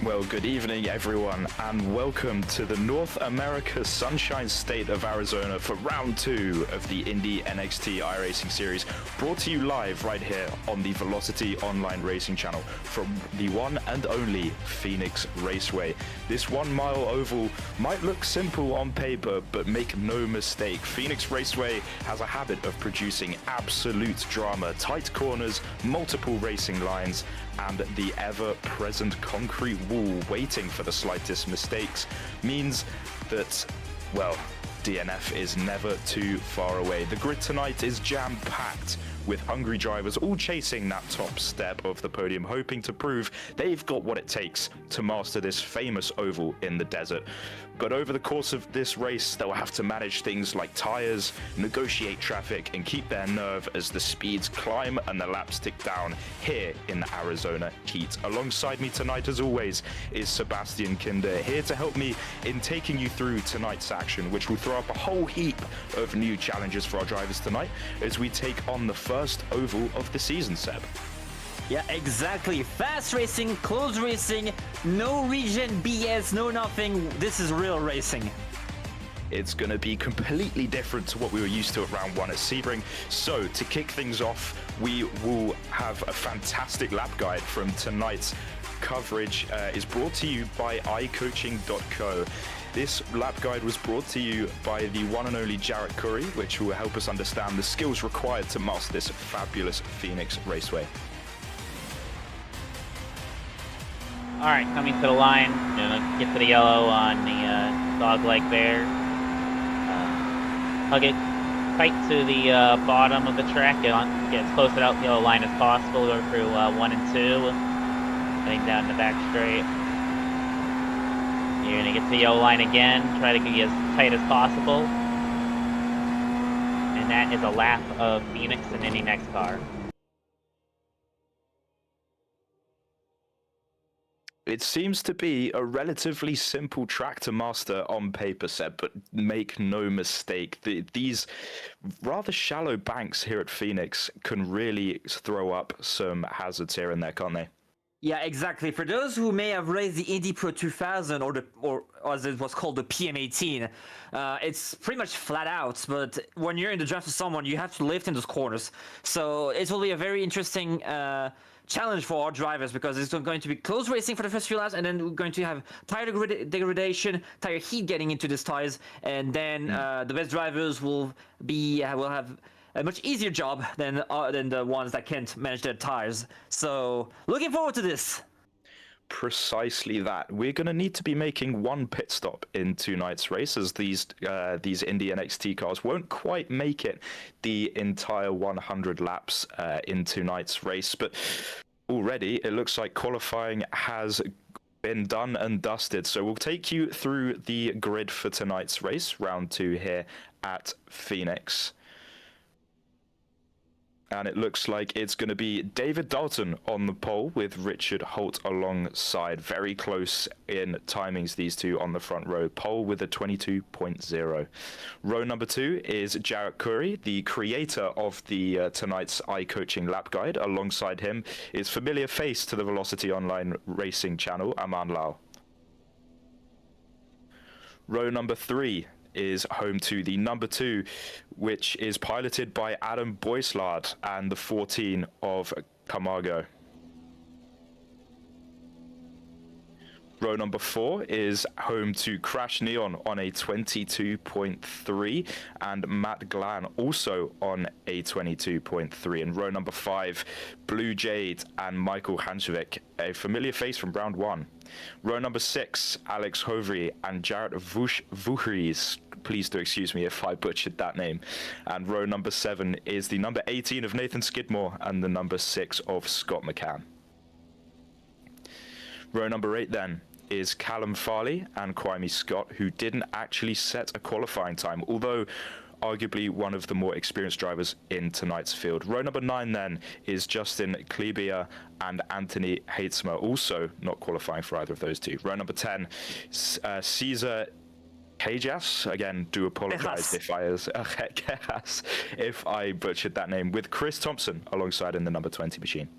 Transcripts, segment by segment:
Well, good evening, everyone, and welcome to the North America Sunshine State of Arizona for round 2 of the IndyNXT iRacing series, brought to you live right here on the Velocity Online Racing channel from the one and only Phoenix Raceway. This 1 mile oval might look simple on paper, but make no mistake, Phoenix Raceway has a habit of producing absolute drama, tight corners, multiple racing lines, and the ever-present concrete wall waiting for the slightest mistakes means that, well, DNF is never too far away. The grid tonight is jam-packed with hungry drivers all chasing that top step of the podium, hoping to prove they've got what it takes to master this famous oval in the desert. But over the course of this race, they'll have to manage things like tires, negotiate traffic, and keep their nerve as the speeds climb and the laps tick down here in the Arizona heat. Alongside me tonight, as always, is Sebastian Kinder, here to help me in taking you through tonight's action, which will throw up a whole heap of new challenges for our drivers tonight as we take on the first oval of the season, Seb. Yeah, exactly. Fast racing, close racing, no region BS, no nothing. This is real racing. It's going to be completely different to what we were used to at round 1 at Sebring. So to kick things off, we will have a fantastic lap guide from tonight's coverage. Is brought to you by iCoaching.co. This lap guide was brought to you by the one and only Jarrett Curry, which will help us understand the skills required to master this fabulous Phoenix Raceway. All right, coming to the line, gonna get to the yellow on the dog leg there. Hug it tight to the bottom of the track, get as close to that yellow line as possible, go through 1 and 2, heading down the back straight. You're gonna get to the yellow line again, try to get as tight as possible. And that is a lap of Phoenix and IndyNXT car. It seems to be a relatively simple track to master on paper, Seb, but make no mistake, these rather shallow banks here at Phoenix can really throw up some hazards here and there, can't they? Yeah, exactly. For those who may have raced the Indy Pro 2000 or as it was called the PM18, it's pretty much flat out. But when you're in the draft with someone, you have to lift in those corners. So it will be a very interesting challenge for our drivers because it's going to be close racing for the first few laps, and then we're going to have tire degradation, tire heat getting into these tires, and then the best drivers will have a much easier job than the ones that can't manage their tires. So looking forward to this. Precisely that. We're going to need to be making one pit stop in tonight's race, as these IndyNXT cars won't quite make it the entire 100 laps in tonight's race. But already it looks like qualifying has been done and dusted. So we'll take you through the grid for tonight's race, round 2 here at Phoenix. And it looks like it's going to be David Dalton on the pole with Richard Holt alongside. Very close in timings, these two on the front row. Pole with a 22.0. Row number 2 is Jarrett Curry, the creator of the tonight's iCoaching lap guide. Alongside him is familiar face to the Velocity Online Racing channel, Aman Lal. Row number 3 is home to the number 2, which is piloted by Adam Boyslard and the 14 of Camargo. Row number 4 is home to Crash Neon on a 22.3 and Matt Glan also on a 22.3. And row number 5, Blue Jade and Michael Hanchevik, a familiar face from round 1. Row number 6, Alex Hovry and Jarrett Vuhries. Please do excuse me if I butchered that name. And row number 7 is the number 18 of Nathan Skidmore and the number 6 of Scott McCann. Row number 8 then is Callum Farley and Kwame Scott, who didn't actually set a qualifying time, although arguably one of the more experienced drivers in tonight's field. Row number 9 then is Justin Klebia and Anthony Heitzmer, also not qualifying for either of those two. Row number 10, Caesar Kejas, again, do apologize if I butchered that name, with Chris Thompson alongside in the number 20 machine.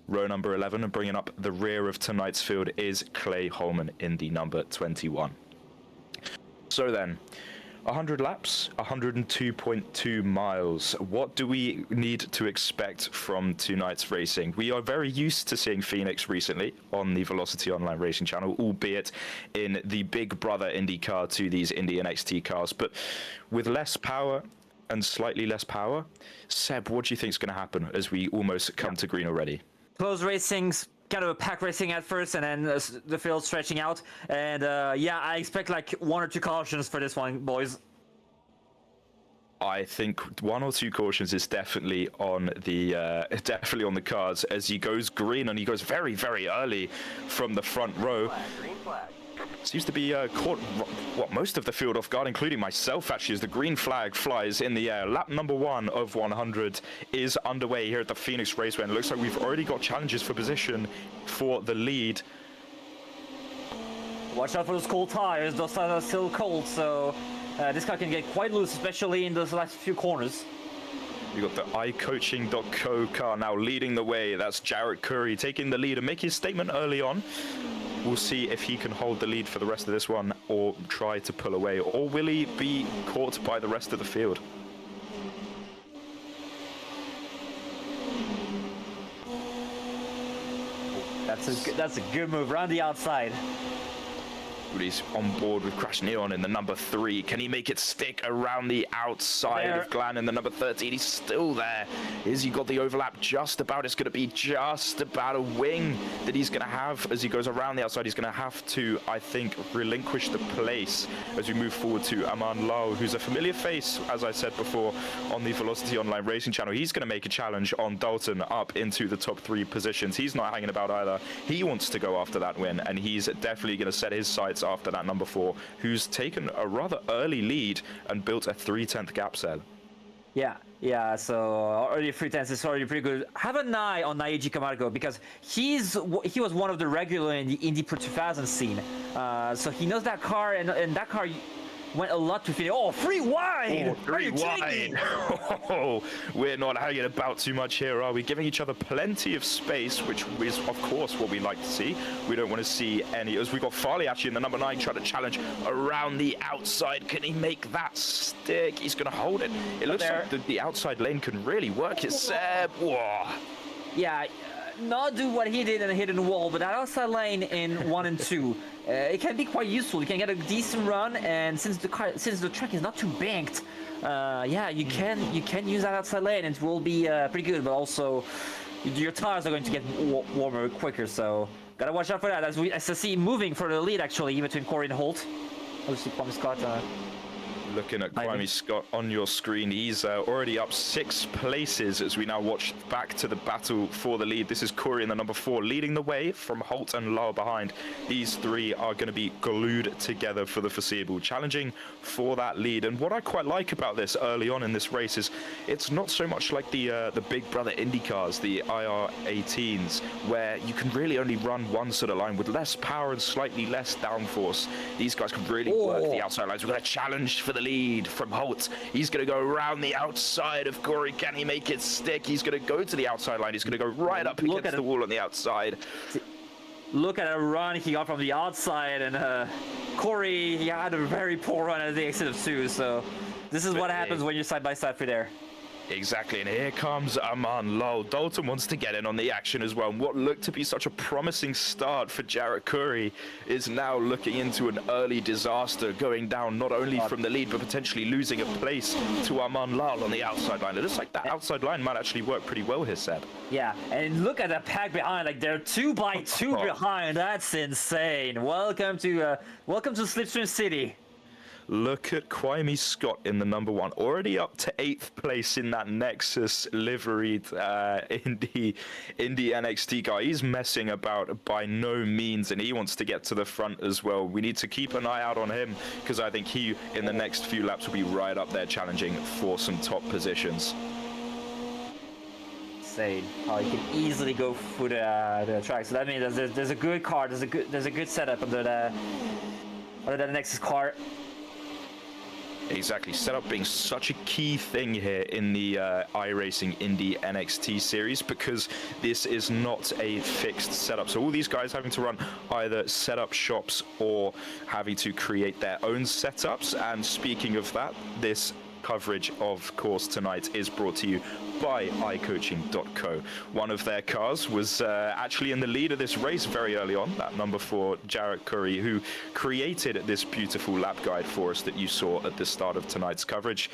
row number 11, and bringing up the rear of tonight's field is Clay Holman in the number 21. So then, 100 laps, 102.2 miles. What do we need to expect from tonight's racing? We are very used to seeing Phoenix recently on the Velocity Online Racing channel, albeit in the big brother IndyCar to these IndyNXT cars, but with less power and slightly less power. Seb, what do you think is going to happen as we almost come to green already? Close racing's kind of a pack racing at first, and then the field stretching out. And yeah, I expect like 1 or 2 cautions for this one, boys. I think 1 or 2 cautions is definitely on the cards as he goes green, and he goes very, very early from the front row. Green flag. Seems to be caught most of the field off guard, including myself, actually, as the green flag flies in the air. Lap number 1 of 100 is underway here at the Phoenix Raceway, and it looks like we've already got challenges for position for the lead. Watch out for those cold tires. Those tires are still cold, so this car can get quite loose, especially in those last few corners. You got the iCoaching.co car now leading the way. That's Jarrett Curry taking the lead and making his statement early on. We'll see if he can hold the lead for the rest of this one or try to pull away, or will he be caught by the rest of the field? That's a good move around the outside. But he's on board with Crash Neon in the number 3. Can he make it stick around the outside of Glenn in the number 13? He's still there. Is he got the overlap just about? It's going to be just about a wing that he's going to have as he goes around the outside. He's going to have to, I think, relinquish the place as we move forward to Aman Lau, who's a familiar face, as I said before, on the Velocity Online Racing channel. He's going to make a challenge on Dalton up into the top 3 positions. He's not hanging about either. He wants to go after that win, and he's definitely going to set his sights after that number 4, who's taken a rather early lead and built a 3/10 gap set. Yeah, so already 3/10 is already pretty good. Have an eye on Naiji Camargo, because he was one of the regular in the Indy Pro 2000 scene. So he knows that car, and that car went a lot to Phoenix. Oh, 3 wide! Oh, 3 wide! Oh, we're not hanging about too much here, are we? Giving each other plenty of space, which is, of course, what we like to see. We don't want to see any... As we've got Farley, actually, in the number 9, trying to challenge around the outside. Can he make that stick? He's going to hold it. It looks like the outside lane can really work. It's Seb. Whoa. Yeah, not do what he did and hit in the wall, but that outside lane in 1 and 2, it can be quite useful. You can get a decent run, and since the track is not too banked, yeah, you can use that outside lane, and it will be pretty good. But also, your tires are going to get warmer quicker, so gotta watch out for that. As I see moving for the lead, actually, between Corey and Holt. Obviously, Kwame Scott. Looking at Kwame Scott on your screen, he's already up 6 places as we now watch back to the battle for the lead. This is Corey in the number 4 leading the way from Holt and Lau behind. These 3 are going to be glued together for the foreseeable, challenging for that lead. And what I quite like about this early on in this race is it's not so much like the big brother Indy cars, the IR18s, where you can really only run one sort of line with less power and slightly less downforce. These guys can really work the outside lines. We're going to challenge for the lead from Holt. He's going to go around the outside of Corey. Can he make it stick? He's going to go to the outside line. He's going to go right up against the wall on the outside. Look at a run he got from the outside, and Corey, he had a very poor run at the exit of 2, so this is what happens when you're side by side for there. Exactly, and here comes Aman Lau. Dalton wants to get in on the action as well, and what looked to be such a promising start for Jarrett Curry is now looking into an early disaster, going down not only from the lead, but potentially losing a place to Aman Lau on the outside line. It looks like that outside line might actually work pretty well here, Seb. Yeah, and look at that pack behind, like they're 2 by 2 behind. That's insane. Welcome to Slipstream City. Look at Kwame Scott in the number 1, already up to 8th place in that Nexus liveried IndyNXT car. He's messing about by no means, and he wants to get to the front as well. We need to keep an eye out on him, because I think he, in the next few laps, will be right up there challenging for some top positions. Insane. Oh, you can easily go through the track. So that means there's a good car. There's a good setup under the Nexus car. Exactly, setup being such a key thing here in the iRacing IndyNXT series, because this is not a fixed setup. So all these guys having to run either setup shops or having to create their own setups. And speaking of that, this coverage, of course, tonight is brought to you by iCoaching.co. One of their cars was actually in the lead of this race very early on, that number 4, Jarrett Curry, who created this beautiful lap guide for us that you saw at the start of tonight's coverage.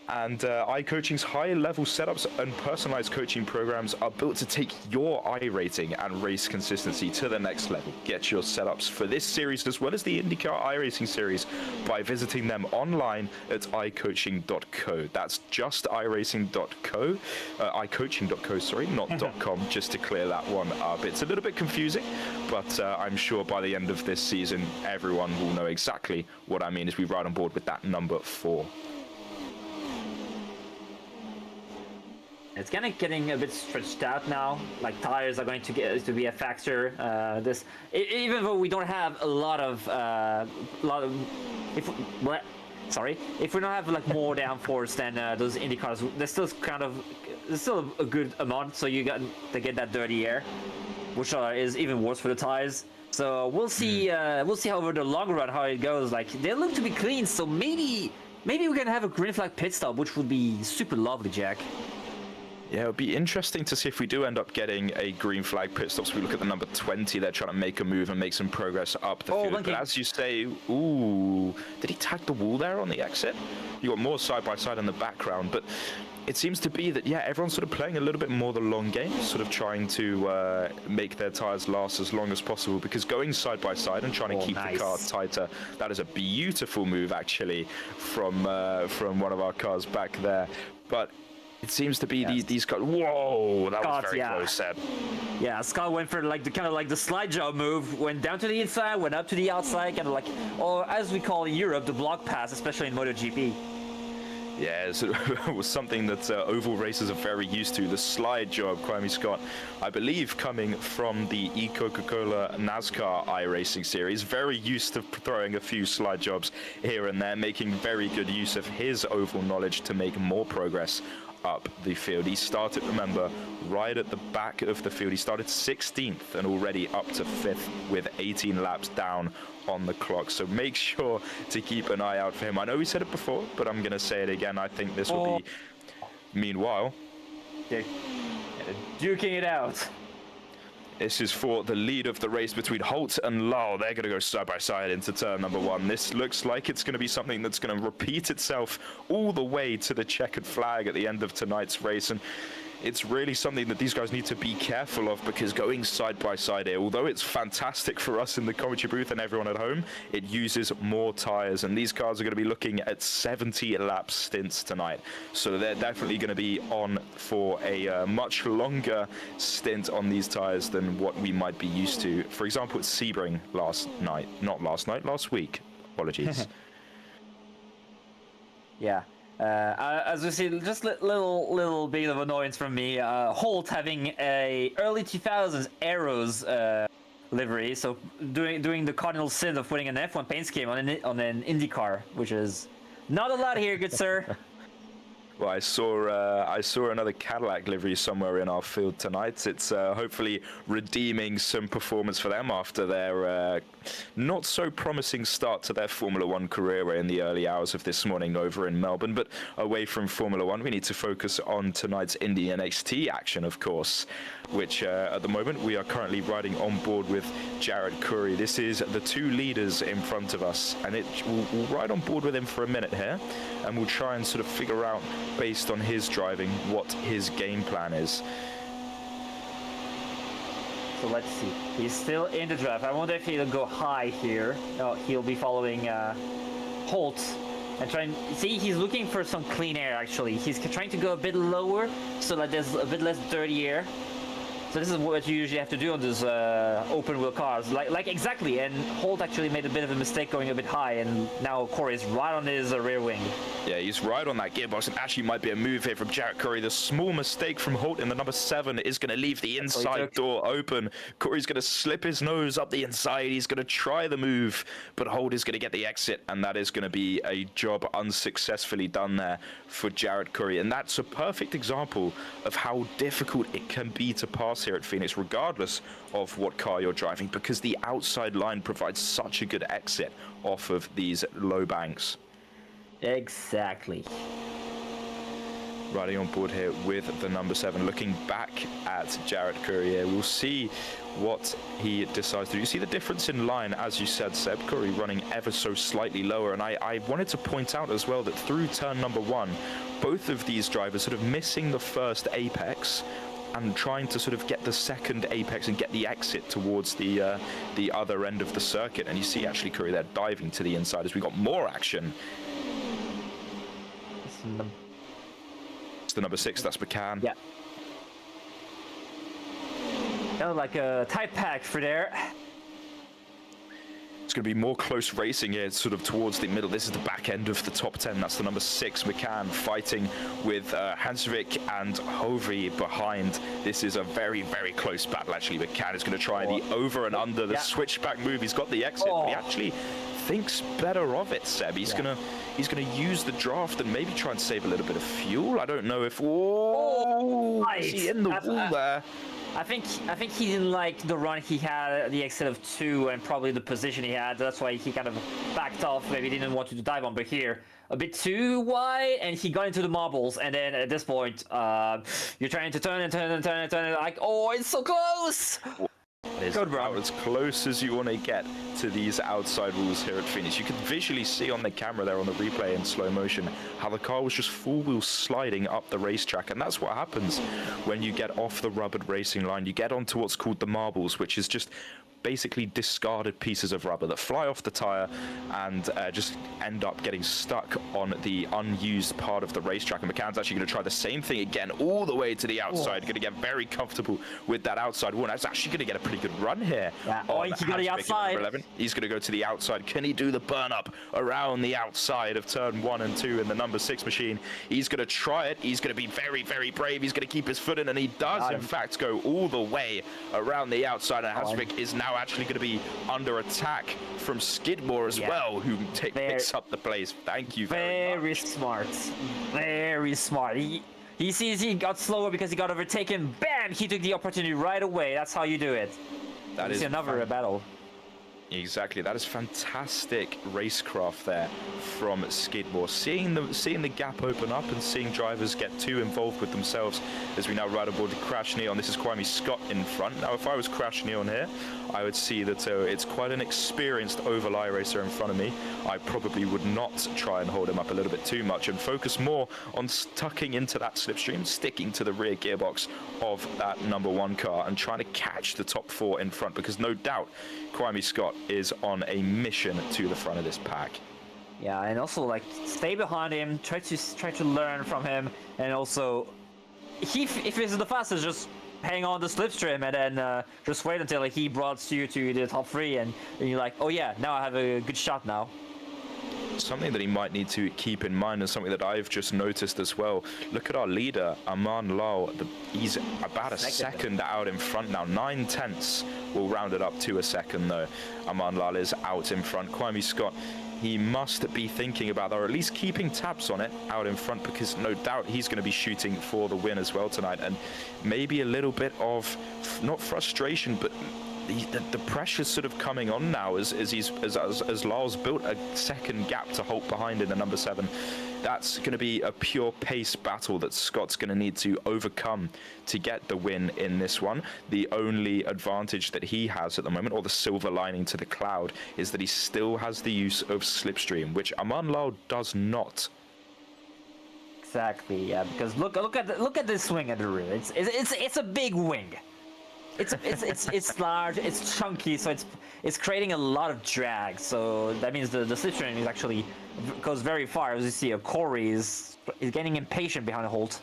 And iCoaching's high-level setups and personalized coaching programs are built to take your iRating and race consistency to the next level. Get your setups for this series as well as the IndyCar iRacing series by visiting them online at iCoaching.co. That's just iRacing.co, iCoaching.co, sorry, not .com, just to clear that one up. It's a little bit confusing, but I'm sure by the end of this season, everyone will know exactly what I mean as we ride on board with that number 4. It's kind of getting a bit stretched out now. Like tires are going to be a factor. Even though we don't have a lot of if we don't have like more downforce than those Indy cars, there's still a good amount. So you got to get that dirty air, which is even worse for the tires. So we'll see. We'll see over the long run how it goes. Like they look to be clean, so maybe we can have a green flag pit stop, which would be super lovely, Jack. Yeah, it would be interesting to see if we do end up getting a green flag pit stop. So we look at the number 20, they're trying to make a move and make some progress up the field. But as you say, ooh, did he tag the wall there on the exit? You got more side-by-side in the background, but it seems to be that, yeah, everyone's sort of playing a little bit more the long game, sort of trying to make their tires last as long as possible, because going side-by-side and trying to keep the car tighter, that is a beautiful move, actually, from one of our cars back there. But it seems to be these cars. Whoa, that was very close, Seb. Yeah, Scott went for like the slide job move, went down to the inside, went up to the outside, kind of like, or as we call in Europe, the block pass, especially in MotoGP. Yeah, it was something that oval racers are very used to, the slide job. Kwame Scott, I believe, coming from the Coca-Cola NASCAR iRacing series, very used to throwing a few slide jobs here and there, making very good use of his oval knowledge to make more progress up the field. He started, remember, right at the back of the field. He started 16th and already up to 5th with 18 laps down on the clock. So make sure to keep an eye out for him. I know we said it before, but I'm going to say it again. I think this will be... Meanwhile... They're duking it out. This is for the lead of the race between Holt and Lal. They're going to go side by side into turn number 1. This looks like it's going to be something that's going to repeat itself all the way to the checkered flag at the end of tonight's race. And it's really something that these guys need to be careful of, because going side by side here, although it's fantastic for us in the commentary booth and everyone at home, it uses more tires, and these cars are going to be looking at 70 lap stints tonight. So they're definitely going to be on for a much longer stint on these tires than what we might be used to. For example, at Sebring last week. Apologies. Yeah. As we see, just little bit of annoyance from me. Holt having a early 2000s Aero's livery, so doing the cardinal sin of putting an F1 paint scheme on an IndyCar, which is not allowed here, good sir. Well, I saw another Cadillac livery somewhere in our field tonight. It's hopefully redeeming some performance for them after their not so promising start to their Formula One career in the early hours of this morning over in Melbourne. But away from Formula One, we need to focus on tonight's IndyNXT action, of course, which at the moment we are currently riding on board with Jarrett Curry. This is the 2 leaders in front of us, and we'll ride on board with him for a minute here, and we'll try and sort of figure out, based on his driving, what his game plan is. So let's see. He's still in the draft. I wonder if he'll go high here. No, he'll be following Holt and trying. See, he's looking for some clean air. Actually, he's trying to go a bit lower so that there's a bit less dirty air. So this is what you usually have to do on those open wheel cars. Like exactly. And Holt actually made a bit of a mistake going a bit high, and now Corey is right on his rear wing. Yeah, he's right on that gearbox, and actually might be a move here from Jarrett Curry. The small mistake from Holt in the number 7 is going to leave the inside door open. Curry's going to slip his nose up the inside. He's going to try the move, but Holt is going to get the exit, and that is going to be a job unsuccessfully done there for Jarrett Curry. And that's a perfect example of how difficult it can be to pass here at Phoenix, regardless of what car you're driving, because the outside line provides such a good exit off of these low banks. Exactly. Riding on board here with the number 7, looking back at Jarrett Curry here. We'll see what he decides to do. You see the difference in line, as you said, Seb. Curry running ever so slightly lower, and I wanted to point out as well that through turn number 1, both of these drivers sort of missing the first apex and trying to sort of get the second apex and get the exit towards the other end of the circuit. And you see actually Curry there diving to the inside as we got more action. It's the number 6, that's McCann. Yeah. Kind of like a tight pack for there. It's going to be more close racing here, sort of towards the middle. This is the back end of the top 10. That's the number 6, McCann, fighting with Hansvik and Hovey behind. This is a very, very close battle, actually. McCann is going to try the over and under, the switchback move. He's got the exit, but he actually thinks better of it, Seb. He's gonna use the draft and maybe try and save a little bit of fuel. I don't know if... is he in the wall there? I think he didn't like the run he had, the exit of 2, and probably the position he had. That's why he kind of backed off. Maybe didn't want to dive on, but here a bit too wide, and he got into the marbles. And then at this point, you're trying to turn and turn and turn and turn, and like, oh, it's so close. It's about as close as you want to get to these outside rules here at Phoenix. You can visually see on the camera there on the replay in slow motion how the car was just full wheel sliding up the racetrack, and that's what happens when you get off the rubbered racing line. You get onto what's called the marbles, which is just basically discarded pieces of rubber that fly off the tire and just end up getting stuck on the unused part of the racetrack. And McCann's actually going to try the same thing again, all the way to the outside. Going to get very comfortable with that outside wall. That's actually going to get a pretty good run here. Yeah. Oh, he got the outside. He's going to go to the outside. Can he do the burn up around the outside of turn 1 and 2 in the number 6 machine? He's going to try it. He's going to be very, very brave. He's going to keep his foot in, and he does, in fact, go all the way around the outside. And Hasvik is now actually going to be under attack from Skidmore as well, who picks up the place. Thank you very much. Very smart. Very smart. He sees he got slower because he got overtaken. Bam! He took the opportunity right away. That's how you do it. That is another battle. Exactly, that is fantastic racecraft there from Skidmore. Seeing the gap open up and seeing drivers get too involved with themselves as we now ride aboard the Crash Neon. This is Kwame Scott in front. Now, if I was Crash Neon here, I would see that it's quite an experienced oval iRacer in front of me. I probably would not try and hold him up a little bit too much and focus more on tucking into that slipstream, sticking to the rear gearbox of that number 1 car and trying to catch the top 4 in front, because no doubt Kwame Scott is on a mission to the front of this pack. Yeah, and also like stay behind him, try to learn from him, and also if he's the fastest, just hang on the slipstream and then just wait until he brought you to the top 3, and you're like, oh yeah, now I have a good shot now. Something that he might need to keep in mind, and something that I've just noticed as well. Look at our leader, Aman Lal. He's about a second out in front now. 9/10 will round it up to a second, though. Aman Lal is out in front. Kwame Scott, he must be thinking about that, or at least keeping tabs on it out in front, because no doubt he's going to be shooting for the win as well tonight. And maybe a little bit of, not frustration, but the pressure's sort of coming on now as Lal's built a second gap to Holt behind in the number 7. That's going to be a pure pace battle that Scott's going to need to overcome to get the win in this one. The only advantage that he has at the moment, or the silver lining to the cloud, is that he still has the use of slipstream, which Aman Lal does not. Exactly, yeah, because look at this swing at the rear. It's a big wing. It's large, it's chunky, so it's creating a lot of drag. So that means the slipstream is actually goes very far. As you see, Corey is getting impatient behind the Holt.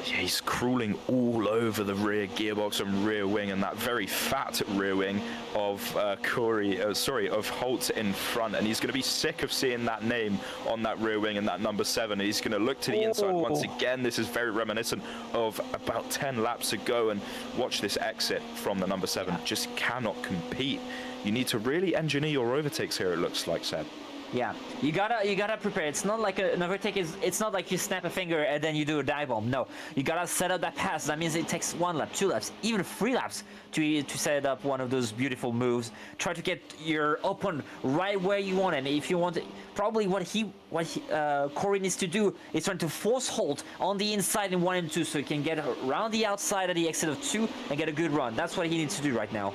Yeah, he's crawling all over the rear gearbox and rear wing, and that very fat rear wing of of Holt in front, and he's going to be sick of seeing that name on that rear wing and that number 7. He's going to look to the inside once again. This is very reminiscent of about 10 laps ago, and watch this exit from the number 7. Just cannot compete. You need to really engineer your overtakes here, it looks like, Seb. Yeah, you gotta prepare. It's not like an overtake. It's not like you snap a finger and then you do a dive bomb. No, you gotta set up that pass. That means it takes 1 lap, 2 laps, even 3 laps to set up one of those beautiful moves. Try to get your opponent right where you want, and if you want, probably what Corey needs to do is trying to force Holt on the inside in 1 and 2, so he can get around the outside at the exit of 2 and get a good run. That's what he needs to do right now.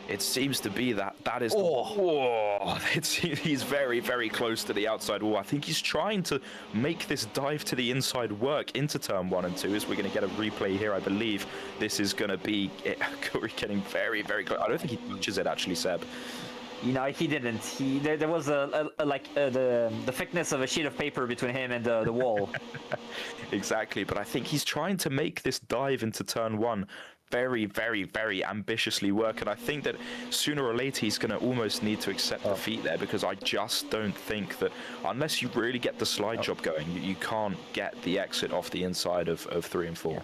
It seems to be that is he's very, very close to the outside wall. I think he's trying to make this dive to the inside work into turn 1 and 2, as we're going to get a replay here. I believe this is going to be Corey getting very, very close. I don't think he touches it actually, Seb. You know, he didn't. There was the thickness of a sheet of paper between him and the wall. Exactly, but I think he's trying to make this dive into turn 1 very, very, very ambitiously work, and I think that sooner or later he's going to almost need to accept defeat there, because I just don't think that unless you really get the slide job going, you can't get the exit off the inside of 3 and 4.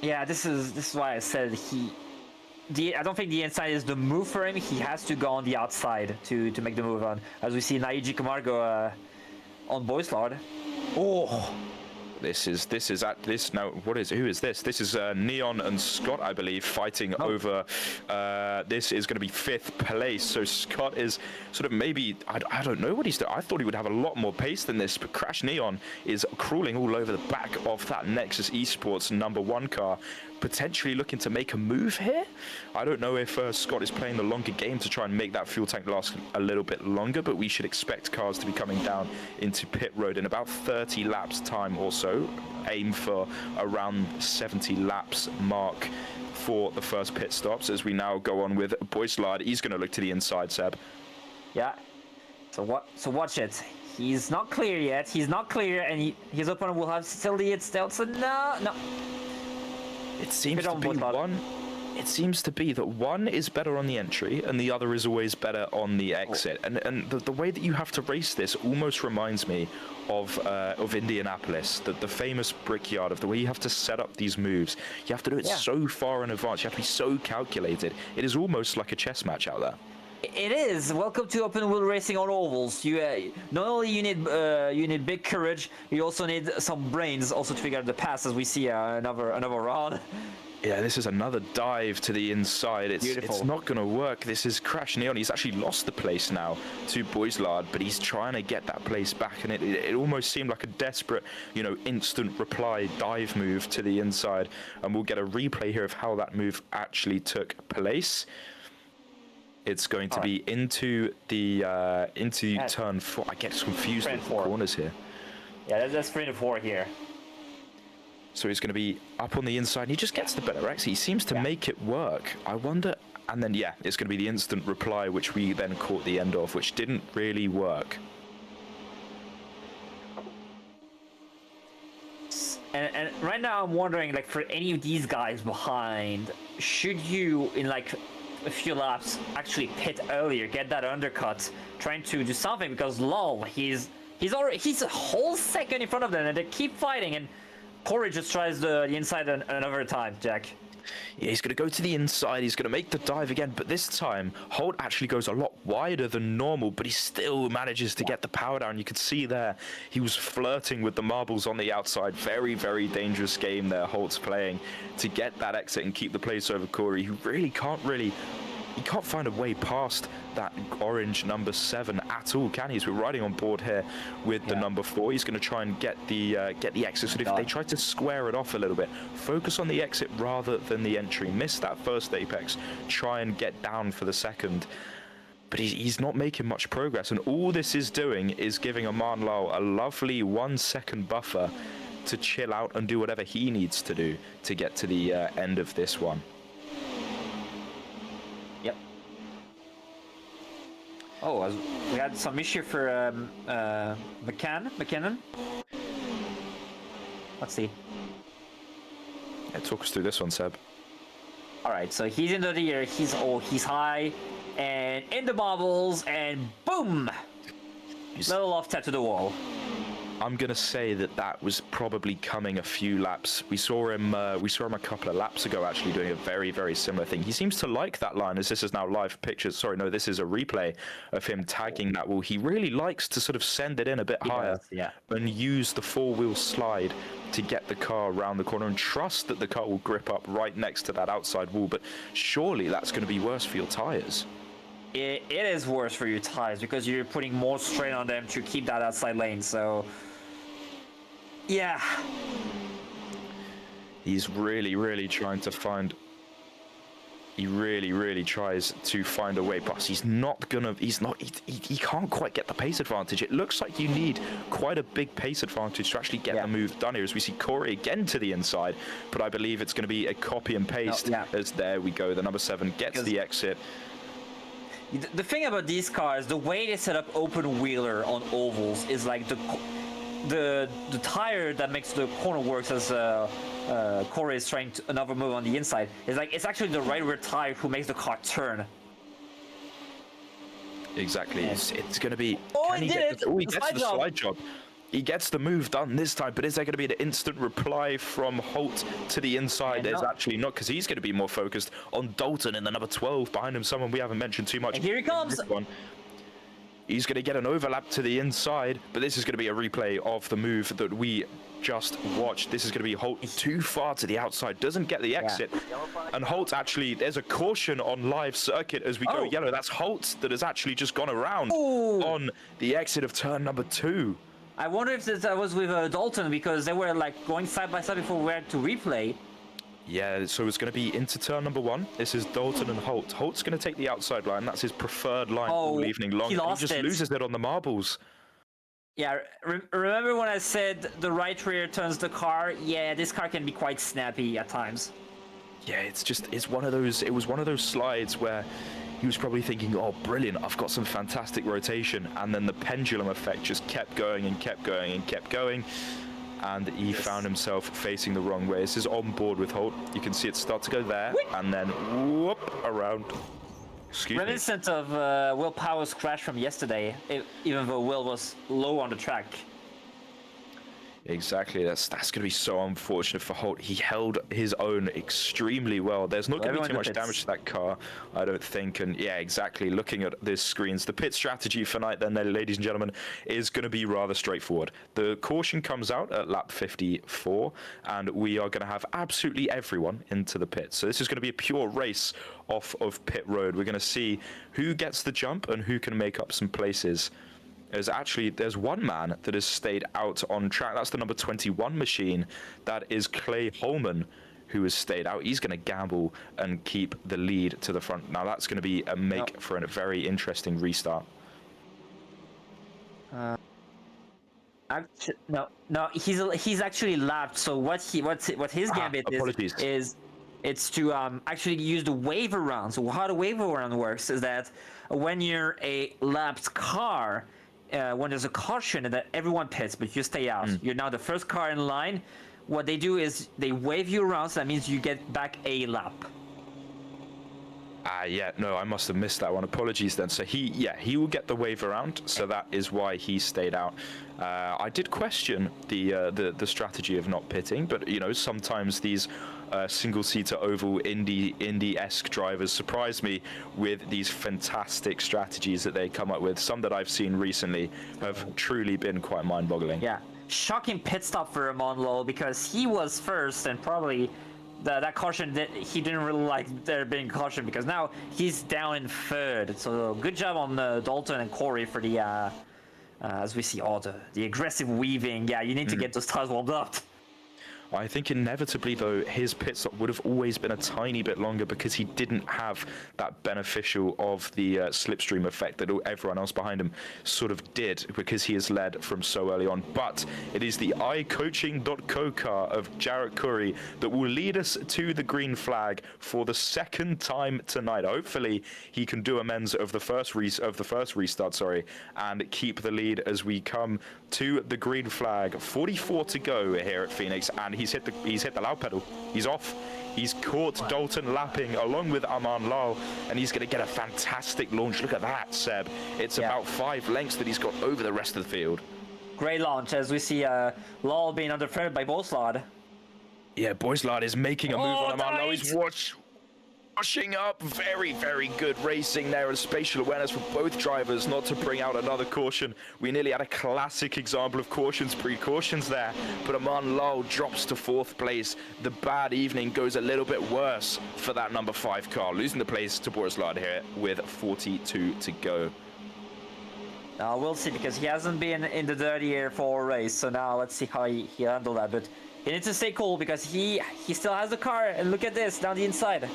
Yeah, this is why I said I don't think the inside is the move for him. He has to go on the outside to make the move on, as we see Naiji Camargo on Boislard. Oh. This is at this now. Who is this? This is Neon and Scott, I believe, fighting over. This is going to be 5th place. So Scott is sort of maybe I don't know what he's doing. I thought he would have a lot more pace than this, but Crash Neon is crawling all over the back of that Nexus Esports number 1 car, potentially looking to make a move here. I don't know if Scott is playing the longer game to try and make that fuel tank last a little bit longer, but we should expect cars to be coming down into pit road in about 30 laps time or so. Aim for around 70 laps mark for the first pit stops, as we now go on with Boislard. He's going to look to the inside, Seb. Yeah. So watch it. He's not clear yet. He's not clear, and his opponent will have still the stealth. So no. It seems to be one. It seems to be that one is better on the entry and the other is always better on the exit. And the way that you have to race this almost reminds me of Indianapolis, the famous Brickyard, of the way you have to set up these moves. You have to do it so far in advance. You have to be so calculated. It is almost like a chess match out there. It is. Welcome to open wheel racing on ovals. You not only you need big courage, you also need some brains also to figure out the pass, as we see another round. Yeah, this is another dive to the inside. It's not going to work. This is Crash Neon. He's actually lost the place now to Boislard, but he's trying to get that place back, and it almost seemed like a desperate, instant reply dive move to the inside. And we'll get a replay here of how that move actually took place. It's going to be into turn 4. I get confused with the corners here. Yeah, that's 3 to 4 here. So he's going to be up on the inside, and he just gets the better exit. He seems to make it work. I wonder, and then it's going to be the instant reply, which we then caught the end of, which didn't really work. And right now I'm wondering, like, for any of these guys behind, should you, in like a few laps, actually pit earlier, get that undercut, trying to do something, because lol, he's a whole second in front of them, and they keep fighting, and Corey just tries the inside another time, Jack. Yeah, he's going to go to the inside. He's going to make the dive again, but this time Holt actually goes a lot wider than normal, but he still manages to get the power down. You could see there he was flirting with the marbles on the outside. Very, very dangerous game there Holt's playing to get that exit and keep the place over Corey, who really can't he can't find a way past that orange number 7 at all, can he? So we're riding on board here with the number 4. He's going to try and get the exit. So if they try to square it off a little bit, focus on the exit rather than the entry. Miss that first apex, try and get down for the second. But he's not making much progress, and all this is doing is giving Aman Lal a lovely 1 second buffer to chill out and do whatever he needs to do to get to the end of this one. Oh, we had some issue for McKinnon. Let's see. Yeah, talk us through this one, Seb. All right, so he's into the air, he's high, and in the bobbles, and boom! Little off tap to the wall. I'm gonna say that was probably coming a few laps. We saw him a couple of laps ago actually doing a very, very similar thing. He seems to like that line, as this is now live pictures. Sorry, no, this is a replay of him tagging that wall. He really likes to sort of send it in a bit higher and use the four-wheel slide to get the car around the corner and trust that the car will grip up right next to that outside wall. But surely that's going to be worse for your tires. It is worse for your tires because you're putting more strain on them to keep that outside lane. So, yeah. He's really, really trying to find... He really, really tries to find a way, but he can't quite get the pace advantage. It looks like you need quite a big pace advantage to actually get the move done here, as we see Corey again to the inside, but I believe it's going to be a copy and paste, as there we go, the number 7 gets the exit. The thing about these cars, the way they set up open wheeler on ovals is like the tire that makes the corner works, as Corey is trying another move on the inside. It's actually the right rear tire who makes the car turn. Exactly. It's going to be. Oh, he gets the slide job. He gets the move done this time, but is there going to be an instant reply from Holt to the inside? There's actually not, because he's going to be more focused on Dalton in the number 12 behind him, someone we haven't mentioned too much. And here he comes. He's going to get an overlap to the inside, but this is going to be a replay of the move that we just watched. This is going to be Holt too far to the outside, doesn't get the exit. And Holt actually, there's a caution on live circuit as we go yellow. That's Holt that has actually just gone around on the exit of turn number 2. I wonder if that was with Dalton, because they were like going side by side before we had to replay. Yeah, so it's going to be into turn number 1. This is Dalton and Holt. Holt's going to take the outside line. That's his preferred line all evening long. He just loses it on the marbles. Yeah, remember when I said the right rear turns the car? Yeah, this car can be quite snappy at times. Yeah, it was one of those slides where he was probably thinking, oh, brilliant, I've got some fantastic rotation. And then the pendulum effect just kept going and kept going and kept going. And he found himself facing the wrong way. This is on board with Holt. You can see it start to go there and then whoop around. Reminiscent of Will Power's crash from yesterday, even though Will was low on the track. Exactly, that's going to be so unfortunate for Holt. He held his own extremely well. There's not going to be too much damage to that car, I don't think. And yeah, exactly, looking at this screens, the pit strategy for night then, ladies and gentlemen, is going to be rather straightforward. The caution comes out at lap 54, and we are going to have absolutely everyone into the pit. So this is going to be a pure race off of pit road. We're going to see who gets the jump and who can make up some places. There's one man that has stayed out on track. That's the number 21 machine. That is Clay Holman, who has stayed out. He's going to gamble and keep the lead to the front. Now that's going to be a make for a very interesting restart. No, he's actually lapped. So what his gambit is it's to actually use the wave around. So how the wave around works is that when you're a lapped car, when there's a caution, that everyone pits, but you stay out. You're now the first car in line. What they do is they wave you around, so that means you get back a lap. Yeah, no, I must have missed that one. Apologies then. So he will get the wave around, so that is why he stayed out. I did question the strategy of not pitting, but you know, sometimes these single-seater oval Indy-esque drivers surprise me with these fantastic strategies that they come up with. Some that I've seen recently have truly been quite mind-boggling. Yeah, shocking pit stop for Emanuel, because he was first, and probably that caution that he didn't really like there being caution, because now he's down in third. So good job on Dalton and Corey for the as we see all the aggressive weaving. Yeah, you need to get those tires warmed up. I think inevitably, though, his pit stop would have always been a tiny bit longer because he didn't have that beneficial of the slipstream effect that everyone else behind him sort of did, because he is led from so early on. But it is the iCoaching.co car of Jarrett Curry that will lead us to the green flag for the second time tonight. Hopefully, he can do amends of the first restart, and keep the lead as we come to the green flag. 44 to go here at Phoenix, and he's hit the loud pedal. He's off. He's caught Dalton lapping along with Aman Lal, and he's going to get a fantastic launch. Look at that, Seb. It's about 5 lengths that he's got over the rest of the field. Great launch, as we see Lal being under threat by Boslad. Yeah, Boslad is making a move on Aman Lal. He's rushing up. Very, very good racing there, and spatial awareness for both drivers not to bring out another caution. We nearly had a classic example of precautions there, but Aman Lal drops to 4th place. The bad evening goes a little bit worse for that number 5 car, losing the place to Boslad here with 42 to go. Now we'll see, because he hasn't been in the dirty air for a race, so now let's see how he handled that. But he needs to stay cool, because he still has the car, and look at this down the inside.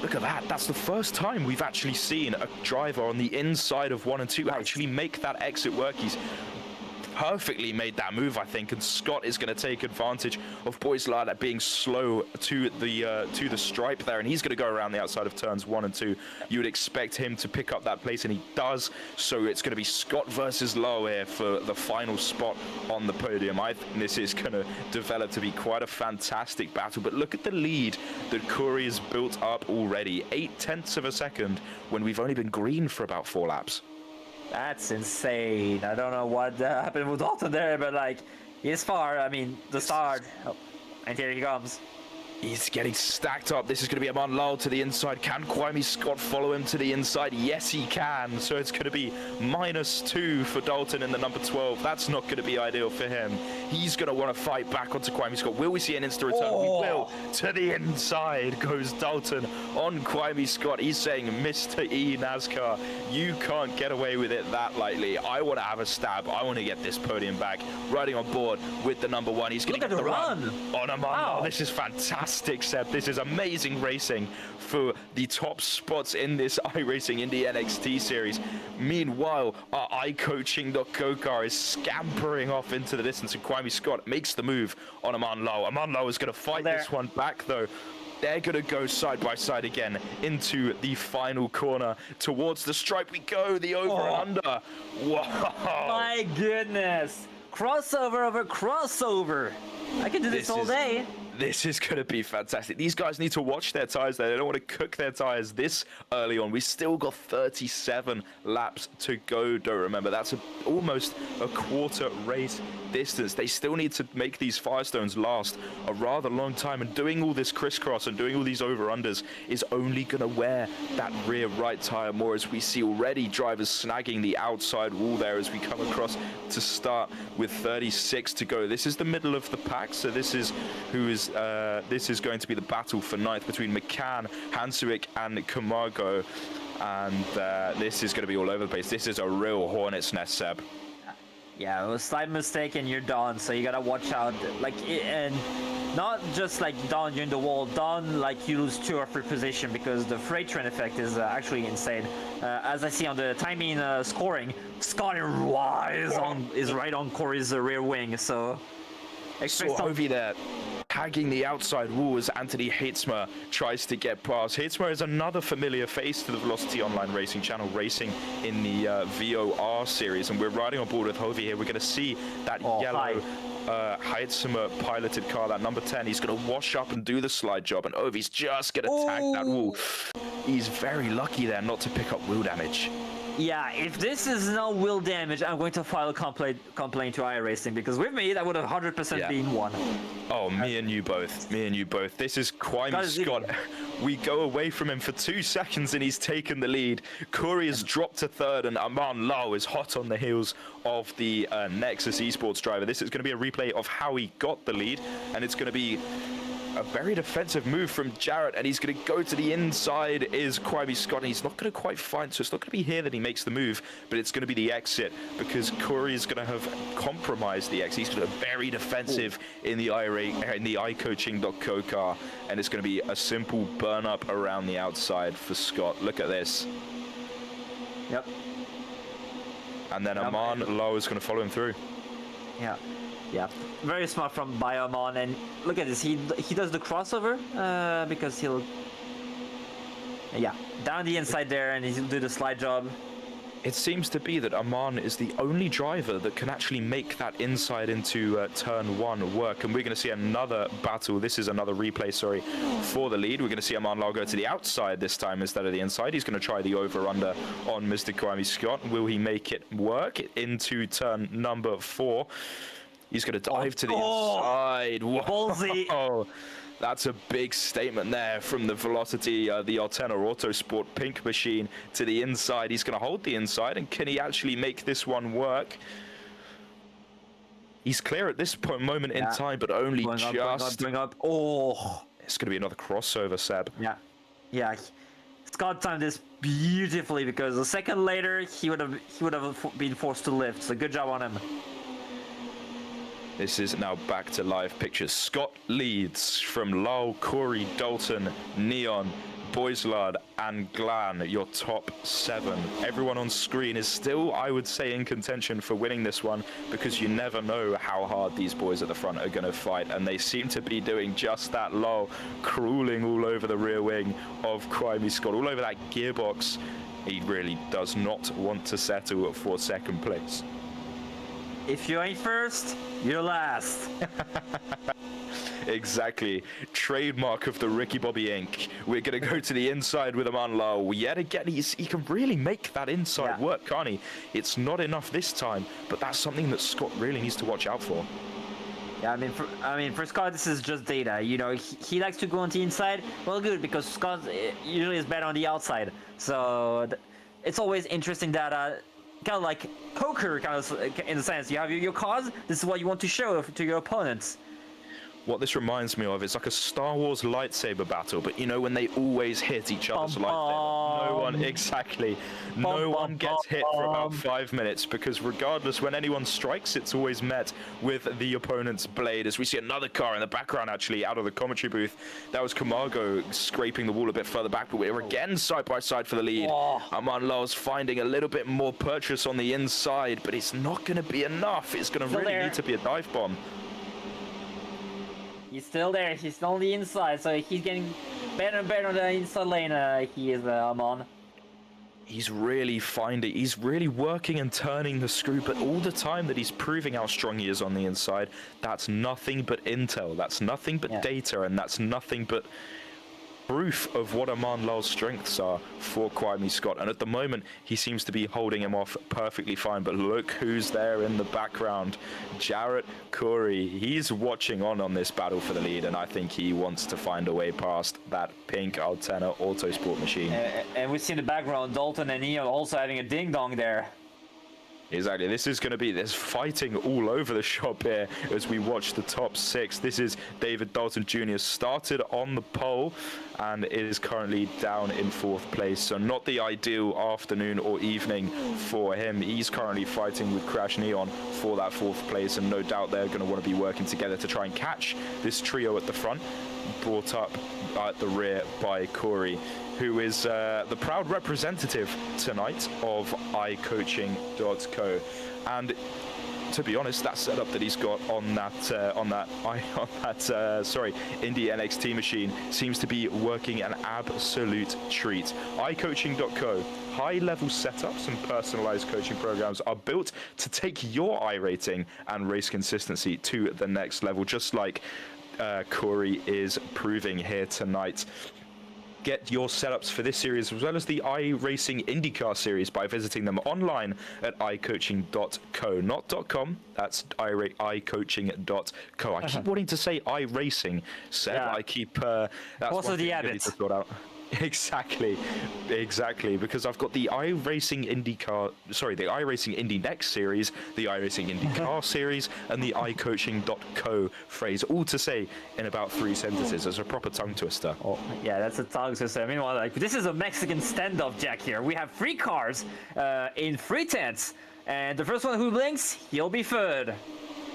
Look at that. That's the first time we've actually seen a driver on the inside of 1 and 2 actually make that exit work. He's perfectly made that move, I think, and Scott is going to take advantage of Boslad at being slow to the stripe there, and he's going to go around the outside of turns 1 and 2. You would expect him to pick up that place, and he does. So it's going to be Scott versus Lowe here for the final spot on the podium. I think this is going to develop to be quite a fantastic battle, but look at the lead that Corey has built up already. 0.8 of a second when we've only been green for about 4 laps. That's insane. I don't know what happened with Dalton there, but like, he's far. I mean, the start. Oh, and here he comes. He's getting stacked up. This is going to be Aman Lal to the inside. Can Kwame Scott follow him to the inside? Yes, he can. So it's going to be -2 for Dalton in the number 12. That's not going to be ideal for him. He's going to want to fight back onto Kwame Scott. Will we see an insta return? We will. To the inside goes Dalton on Kwame Scott. He's saying, Mr. E NASCAR, you can't get away with it that lightly. I want to have a stab. I want to get this podium back. Riding on board with the number 1. He's going to get the run on Aman Lal. This is fantastic. Except this is amazing racing for the top spots in this iRacing IndyNXT series. Meanwhile, our iCoaching.co car is scampering off into the distance, and Kwame Scott makes the move on Aman Lal. Aman Lal is going to fight this one back, though. They're going to go side by side again into the final corner. Towards the stripe we go, the over and under. Wow. My goodness. Crossover over crossover. I can do this all day. This is going to be fantastic. These guys need to watch their tires there. They don't want to cook their tires this early on. We still got 37 laps to go, don't remember. That's almost a quarter race distance. They still need to make these Firestones last a rather long time, and doing all this crisscross and doing all these over-unders is only going to wear that rear right tire more, as we see already drivers snagging the outside wall there as we come across to start with 36 to go. This is the middle of the pack, so this is going to be the battle for 9th between McCann, Hansuik and Camargo, and this is going to be all over the place. This is a real hornet's nest, Seb. Yeah, it was a slight mistake and you're done, so you gotta watch out. Like, and not just like down you're in the wall, down like you lose 2 or 3 position, because the freight train effect is actually insane. As I see on the timing scoring, Scotty Wise is right on Corey's rear wing, so expect Hovey there tagging the outside wall as Anthony Heitzmer tries to get past. Heitzmer is another familiar face to the Velocity Online Racing channel, racing in the VOR series, and we're riding on board with Hovey here. We're going to see that yellow Heitzmer piloted car, that number 10. He's going to wash up and do the slide job, and Hovey's just going to tag that wall. He's very lucky there not to pick up wheel damage. Yeah, if this is no wheel damage, I'm going to file a complaint to iRacing, because with me, that would have 100% been 1. Oh, me and you both. Me and you both. This is Kwame Scott. We go away from him for 2 seconds, and he's taken the lead. Corey has dropped to 3rd, and Aman Lal is hot on the heels of the Nexus eSports driver. This is going to be a replay of how he got the lead, and it's going to be a very defensive move from Jarrett, and he's going to go to the inside is Kwame Scott, and he's not going to quite find, so it's not going to be here that he makes the move, but it's going to be the exit, because Corey is going to have compromised the exit. He's going to be very defensive in the iCoaching.co car, and it's going to be a simple burn up around the outside for Scott. Look at this. Yep. And then Aman Lal is going to follow him through. Yeah. Yeah, very smart from Bioman, and look at this, he does the crossover, because he'll, down the inside there, and he'll do the slide job. It seems to be that Aman is the only driver that can actually make that inside into turn 1 work, and we're going to see another battle. This is another replay, sorry, for the lead. We're going to see Aman Lal go to the outside this time instead of the inside. He's going to try the over-under on Mr. Kwame Scott. Will he make it work into turn number 4? He's going to dive to the inside. Ballsy. That's a big statement there from the Velocity, the Altena Autosport pink machine to the inside. He's going to hold the inside, and can he actually make this one work? He's clear at this moment in time, but only Bring up. Oh, it's going to be another crossover, Seb. Yeah. Scott timed this beautifully because a second later he would have been forced to lift. So good job on him. This is now back to live pictures. Scott leads from Lal, Corey, Dalton, Neon, Boyslard, and Glan, your top 7. Everyone on screen is still, I would say, in contention for winning this one, because you never know how hard these boys at the front are going to fight, and they seem to be doing just that. Lal crawling all over the rear wing of Kwame Scott, all over that gearbox. He really does not want to settle for second place. If you ain't first, you're last. Exactly. Trademark of the Ricky Bobby Inc. We're going to go to the inside with Aman Lal. Yet again, he can really make that inside work, can't he? It's not enough this time, but that's something that Scott really needs to watch out for. Yeah, I mean, for Scott, this is just data. You know, he likes to go on the inside. Well, good, because Scott usually is better on the outside. So it's always interesting data. Kind of like poker, kind of in a sense. You have your cards. This is what you want to show to your opponents. What this reminds me of is like a Star Wars lightsaber battle, but you know when they always hit each other's lightsaber. No one gets hit for about 5 minutes, because regardless, when anyone strikes, it's always met with the opponent's blade. As we see another car in the background, actually, out of the commentary booth. That was Camargo scraping the wall a bit further back, but we're again side by side for the lead. Aman Lal's finding a little bit more purchase on the inside, but it's not going to be enough. It's going to really need to be a dive bomb. He's still there. He's still on the inside, so he's getting better and better on the inside lane. He is Aman. He's really working and turning the screw, but all the time that he's proving how strong he is on the inside, that's nothing but intel, that's nothing but data, and that's nothing but proof of what Aman Lal's strengths are for Kwame Scott. And at the moment, he seems to be holding him off perfectly fine, but look who's there in the background. Jarrett Corey, he's watching on this battle for the lead, and I think he wants to find a way past that pink Altena Autosport machine. And we see in the background Dalton and Neon also having a ding-dong there. Exactly. This is going to be, there's fighting all over the shop here as we watch the top 6. This is David Dalton Jr. started on the pole and is currently down in 4th place. So not the ideal afternoon or evening for him. He's currently fighting with Crash Neon for that 4th place, and no doubt they're going to want to be working together to try and catch this trio at the front, brought up at the rear by Corey, who is the proud representative tonight of iCoaching.co. And to be honest, that setup that he's got on that IndyNXT machine seems to be working an absolute treat. iCoaching.co, high-level setups and personalized coaching programs are built to take your iRating and race consistency to the next level, just like Corey is proving here tonight. Get your setups for this series as well as the iRacing IndyCar series by visiting them online at iCoaching.co, not .com. That's iCoaching.co. I keep wanting to say iRacing, Seb. Yeah. I keep that's also the habit to sort out. Exactly, because I've got the iRacing IndyNXT series, the iRacing IndyCar series, and the iCoaching.co phrase, all to say in about 3 sentences as a proper tongue twister. Oh, yeah, that's a tongue twister. I mean, well, like, this is a Mexican standoff, Jack, here. We have 3 cars in 3 tents, and the first one who blinks, he'll be third.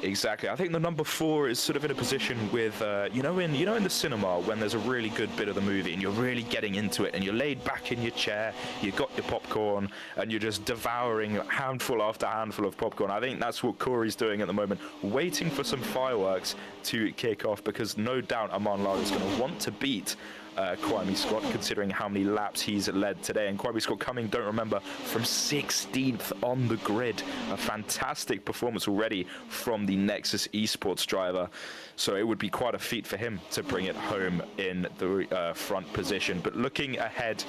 Exactly. I think the number 4 is sort of in a position with, in the cinema when there's a really good bit of the movie and you're really getting into it and you're laid back in your chair, you got your popcorn and you're just devouring handful after handful of popcorn. I think that's what Corey's doing at the moment, waiting for some fireworks to kick off, because no doubt Aman Lal is going to want to beat Kwame Scott, considering how many laps he's led today. And Kwame Scott coming, don't remember, from 16th on the grid. A fantastic performance already from the Nexus eSports driver. So it would be quite a feat for him to bring it home in the front position. But looking ahead,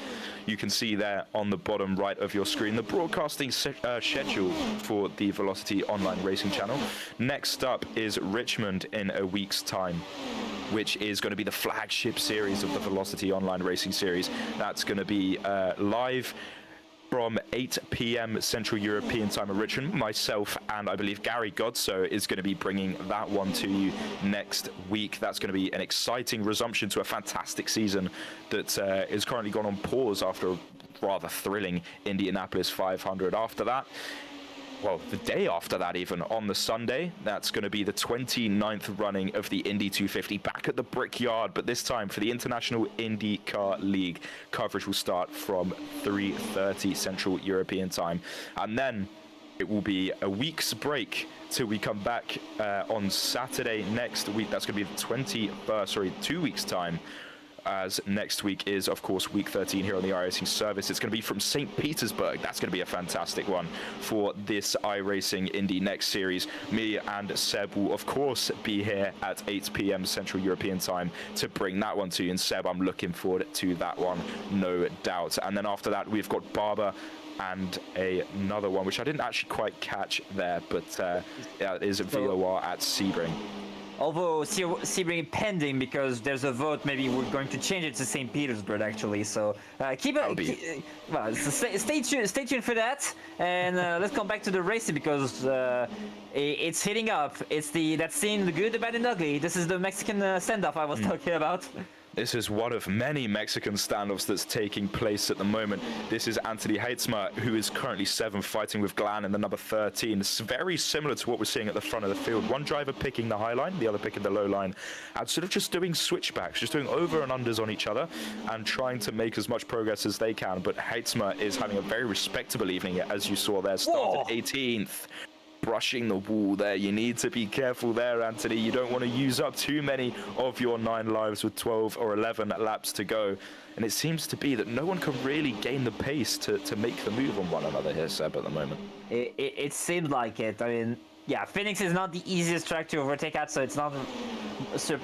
you can see there on the bottom right of your screen the broadcasting schedule for the Velocity Online Racing channel. Next up is Richmond in a week's time, which is going to be the flagship series of the Velocity Online Racing series. That's going to be live from 8 p.m. Central European time in Richmond. Myself and I believe Gary Godso is going to be bringing that one to you next week. That's going to be an exciting resumption to a fantastic season that is currently gone on pause after a rather thrilling Indianapolis 500. After that, well, the day after that even, on the Sunday, that's going to be the 29th running of the Indy 250 back at the Brickyard, but this time for the International IndyCar League. Coverage will start from 3:30 Central European time, and then it will be a week's break till we come back on Saturday next week. That's going to be the 21st, 2 weeks time, as next week is, of course, week 13 here on the iRacing service. It's going to be from St. Petersburg. That's going to be a fantastic one for this iRacing IndyNXT series. Me and Seb will, of course, be here at 8 p.m. Central European time to bring that one to you. And Seb, I'm looking forward to that one, no doubt. And then after that, we've got Barber and another one, which I didn't actually quite catch there, but it is VOR at Sebring. Although Sebring pending because there's a vote, maybe we're going to change it to St. Petersburg actually. So stay tuned for that, and let's come back to the racing because it's heating up. It's that scene, the good, the bad, and ugly. This is the Mexican standoff I was talking about. This is one of many Mexican standoffs that's taking place at the moment. This is Anthony Heitzma, who is currently 7th, fighting with Glan in the number 13. It's very similar to what we're seeing at the front of the field. One driver picking the high line, the other picking the low line, and sort of just doing switchbacks, just doing over and unders on each other and trying to make as much progress as they can. But Heitzma is having a very respectable evening, as you saw there. Started 18th. Brushing the wall there. You need to be careful there, Anthony. You don't want to use up too many of your 9 lives with 12 or 11 laps to go. And it seems to be that no one can really gain the pace to make the move on one another here, Seb, at the moment. It seemed like it. I mean, yeah, Phoenix is not the easiest track to overtake at, so it's not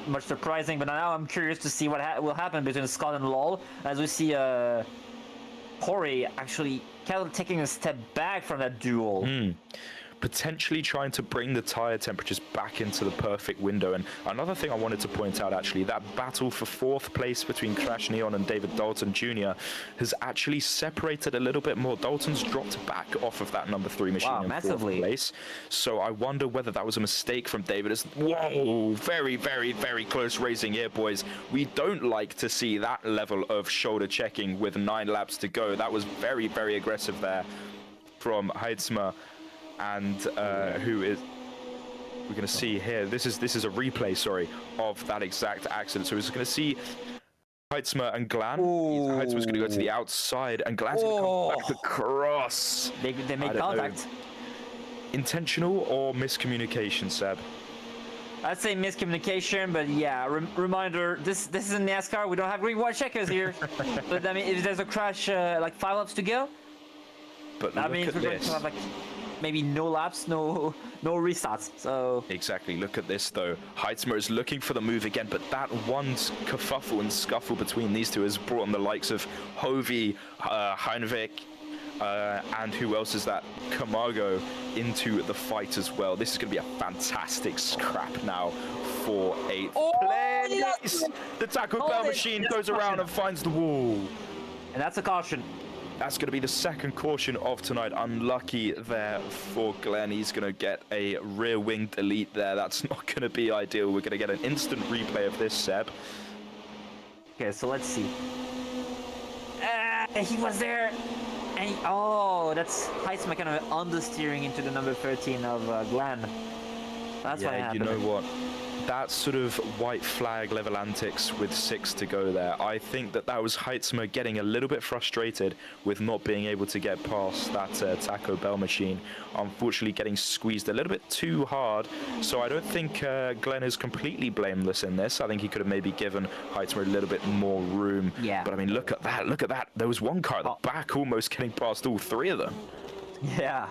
much surprising. But now I'm curious to see what will happen between Scott and Lowell, as we see Corey actually kind of taking a step back from that duel. Potentially trying to bring the tire temperatures back into the perfect window. And another thing I wanted to point out, actually, that battle for 4th place between Crash Neon and David Dalton Jr. has actually separated a little bit more. Dalton's dropped back off of that number 3 machine in massively. 4th place. So I wonder whether that was a mistake from David. Whoa, very, very, very close racing here, boys. We don't like to see that level of shoulder checking with 9 laps to go. That was very, very aggressive there from Heitzma. And who is we're going to see here. This is a replay, sorry, of that exact accident. So we're going to see Heitzma and Glan. Heitzma's going to go to the outside, and Glan's going to come back across. They make contact. Intentional or miscommunication, Seb? I'd say miscommunication, but yeah, reminder, this is in NASCAR. We don't have green white checkers here. But I mean, if there's a crash, like 5 laps to go, but that means we're going to have like maybe no laps, no restarts. So exactly. Look at this though. Heitzma is looking for the move again, but that one kerfuffle and scuffle between these two has brought on the likes of Hovey, Heinrich, and who else is that? Camargo into the fight as well. This is going to be a fantastic scrap now for 8th place. Yes! The Taco Bell machine goes around and finds the wall. And that's a caution. That's going to be the second caution of tonight. Unlucky there for Glenn. He's going to get a rear wing delete there. That's not going to be ideal. We're going to get an instant replay of this, Seb. Okay, so let's see. He was there. And that's Heitzma kind of understeering into the number 13 of Glenn. That's what happened. You know what? that sort of white flag level antics with 6 to go there, I think that was Heitzmer getting a little bit frustrated with not being able to get past that Taco Bell machine. Unfortunately getting squeezed a little bit too hard, so I don't think Glenn is completely blameless in this. I think he could have maybe given Heitzmer a little bit more room. Yeah. But I mean, look at that. There was one car at the back almost getting past all 3 of them. Yeah.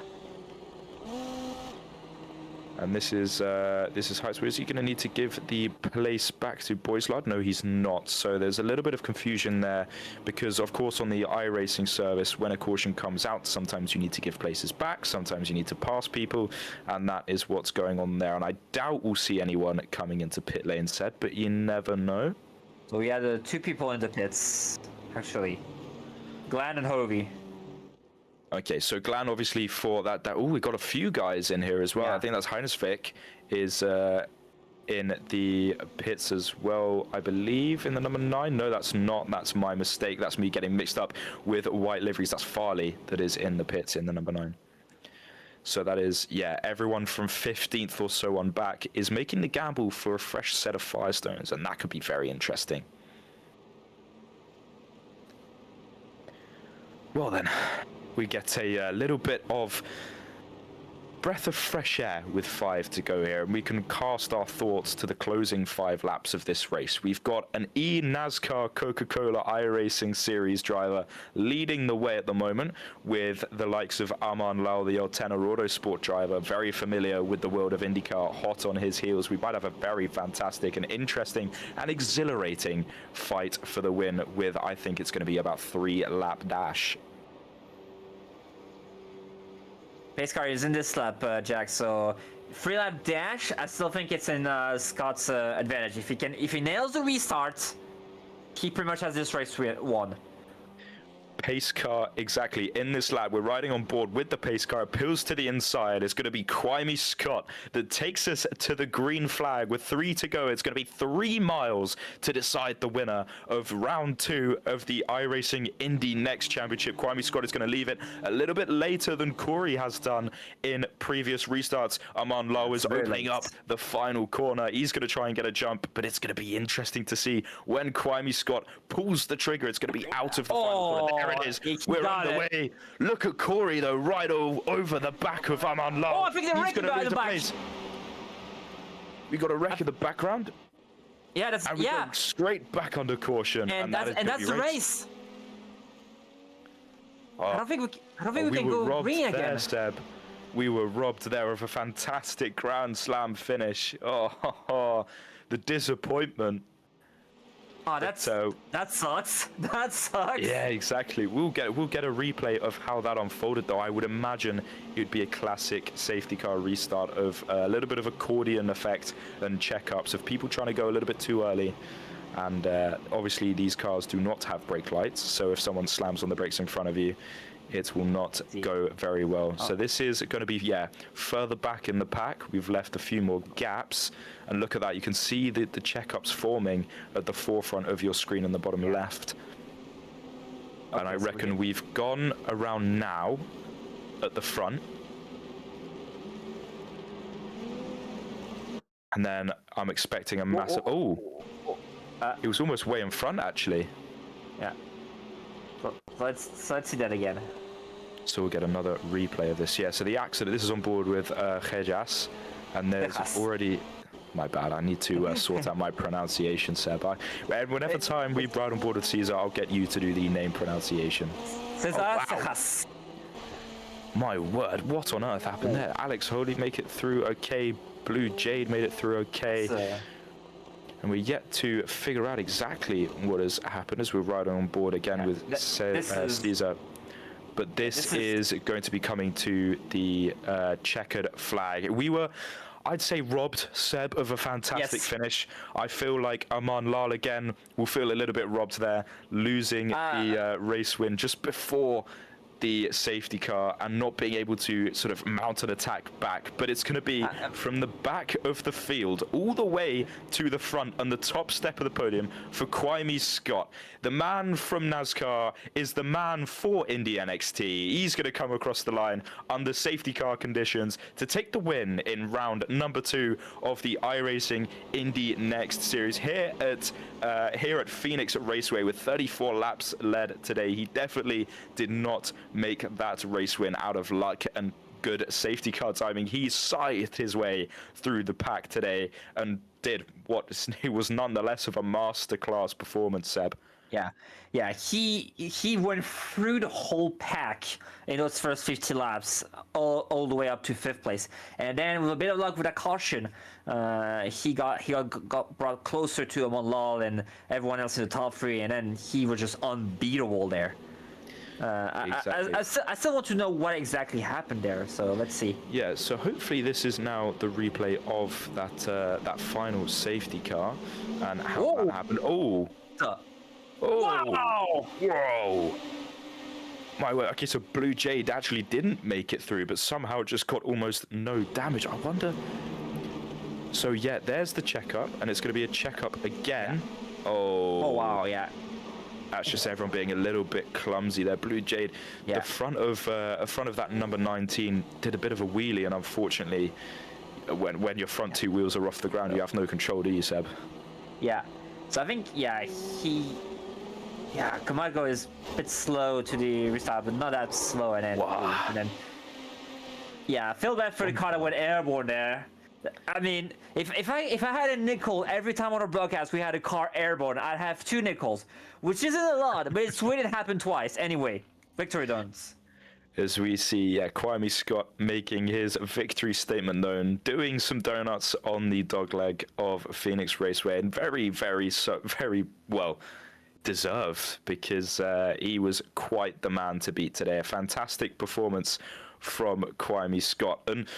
And this is Heitzmer. Is he going to need to give the place back to Boyslard? No, he's not. So there's a little bit of confusion there because, of course, on the iRacing service, when a caution comes out, sometimes you need to give places back, sometimes you need to pass people, and that is what's going on there. And I doubt we'll see anyone coming into pit lane set, but you never know. So we had 2 people in the pits, actually. Glenn and Hovey. Okay, so Glenn obviously for that. Oh, we got a few guys in here as well. Yeah. I think that's Heinesvik is in the pits as well, I believe, in the number 9. No, that's not. That's my mistake. That's me getting mixed up with white liveries. That's Farley that is in the pits in the number 9. So that is, yeah, everyone from 15th or so on back is making the gamble for a fresh set of Firestones, and that could be very interesting. Well then, we get a little bit of breath of fresh air with 5 to go here, and we can cast our thoughts to the closing 5 laps of this race. We've got an NASCAR Coca-Cola iRacing Series driver leading the way at the moment, with the likes of Aman Lal, the Altena Autosport driver, very familiar with the world of IndyCar, hot on his heels. We might have a very fantastic and interesting and exhilarating fight for the win with, I think it's going to be about 3-lap dash. Pace car is in this lap, Jack. So 3-lap dash. I still think it's in Scott's advantage. If he nails the restart, he pretty much has this race won. Pace car, exactly. In this lap, we're riding on board with the pace car. Peels to the inside. It's going to be Quimey Scott that takes us to the green flag with 3 to go. It's going to be 3 miles to decide the winner of round 2 of the iRacing IndyNXT Championship. Quimey Scott is going to leave it a little bit later than Corey has done in previous restarts. Aman Lowe is opening up the final corner. He's going to try and get a jump, but it's going to be interesting to see when Quimey Scott pulls the trigger. It's going to be out of the final corner. There it is. We're on the way. Look at Corey, though, right over the back of Aman Lal. Oh, I think they're wrecking by the back. We got a wreck in the background. Yeah, that's and we go straight back under caution. And that's the race. I don't think we can go green again. There, Seb. We were robbed there of a fantastic Grand Slam finish. Oh, the disappointment. Oh, that sucks. That sucks. Yeah, exactly. We'll get a replay of how that unfolded, though. I would imagine it would be a classic safety car restart of a little bit of accordion effect and checkups of people trying to go a little bit too early. And obviously, these cars do not have brake lights, so if someone slams on the brakes in front of you, it will not go very well. So this is going to be, further back in the pack. We've left a few more gaps. And look at that. You can see the checkups forming at the forefront of your screen in the bottom left. And I reckon we've gone around now at the front. And then I'm expecting a massive... it was almost way in front, actually. Yeah. So let's see that again. So we'll get another replay of this. Yeah, so the accident, this is on board with Rejas, and there's already... My bad, I need to sort out my pronunciation, Seb. Whenever time we ride on board with Caesar, I'll get you to do the name pronunciation. Cejas. My word, what on earth happened there? Alex Holy make it through okay. Blue Jade made it through okay. And we're yet to figure out exactly what has happened as we're riding on board again with Caesar. But this is going to be coming to the checkered flag. We were, I'd say, robbed, Seb, of a fantastic finish. I feel like Aman Lal again will feel a little bit robbed there, losing the race win just before the safety car and not being able to sort of mount an attack back, but it's going to be from the back of the field all the way to the front on the top step of the podium for Kwame Scott. The man from NASCAR is the man for IndyNXT. He's going to come across the line under safety car conditions to take the win in round number 2 of the iRacing IndyNXT series here at Phoenix Raceway with 34 laps led today. He definitely did not make that race win out of luck and good safety car timing. He scythed his way through the pack today and did what was nonetheless of a masterclass performance, Seb. Yeah, he went through the whole pack in those first 50 laps, all the way up to 5th place, and then with a bit of luck with a caution, he got brought closer to Amon Lal and everyone else in the top 3, and then he was just unbeatable there. Exactly. I still want to know what exactly happened there, so let's see. Yeah, so hopefully this is now the replay of that final safety car and how that happened. Oh, Wow! Whoa! My word. Okay, so Blue Jade actually didn't make it through, but somehow just got almost no damage. I wonder. So yeah, there's the checkup, and it's going to be a checkup again. Oh wow! Yeah. That's just everyone being a little bit clumsy there. Blue Jade, the front of that number 19 did a bit of a wheelie, and unfortunately, when your front 2 wheels are off the ground, you have no control, do you, Seb? Yeah. So I think Camargo is a bit slow to the restart, but not that slow, and then I feel bad for the car that went airborne there. I mean, if I had a nickel every time on a broadcast we had a car airborne, I'd have 2 nickels, which isn't a lot, but it's weird it happened twice. Anyway, victory dance. As we see Kwame Scott making his victory statement known, doing some donuts on the dogleg of Phoenix Raceway, and very well deserved, because he was quite the man to beat today. A fantastic performance from Kwame Scott. And